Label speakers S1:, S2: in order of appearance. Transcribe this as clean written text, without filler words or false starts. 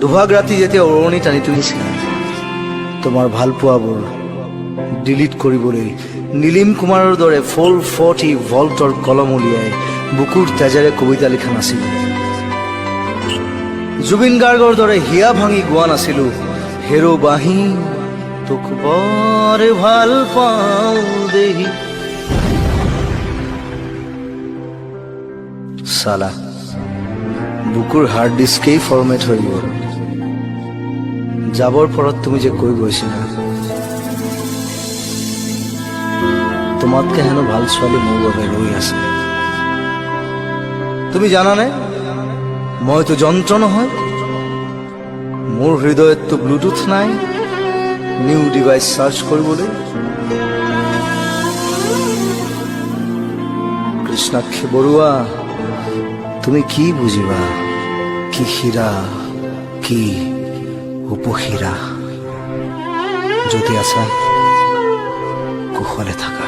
S1: দুভাগ ৰাতি যেতিয়া ওৰণি টানি তুলিছিলা তোমাৰ ভালপোৱাবোৰ ডিলিট কৰিবলৈ নীলিম কুমাৰৰ দৰে 440 ভল্টৰ কলম উলিয়াই বুকুৰ তেজেৰে কবিতা লিখা নাছিলো জুবিন গাৰ্গৰ দৰে হিয়া ভাঙি গোৱা নাছিলো হেৰো বাঁহী তোক বৰ ভাল পাওঁ দেহি সালা বুকুৰ হাৰ্ড ডিস্কেই ফৰ্মেট হৈ গ'ল যাবৰ পৰত তুমি যে কৈ গৈছিলা তোমাতকে হেনো ভাল ছোৱালী মোৰ বাবে ৰৈ আছে তুমি জানানে মইতো যন্ত্ৰ নহয় মোৰ হৃদয়ততো ব্লুটুথ নাই নিউ ডিভাইচ সাৰ্চ কৰিবলৈ কৃষ্ণাক্ষী বৰুৱা তুমি কি বুজিবা কি হীৰা কি উপহীৰা যদি আছা কুশলে থাকা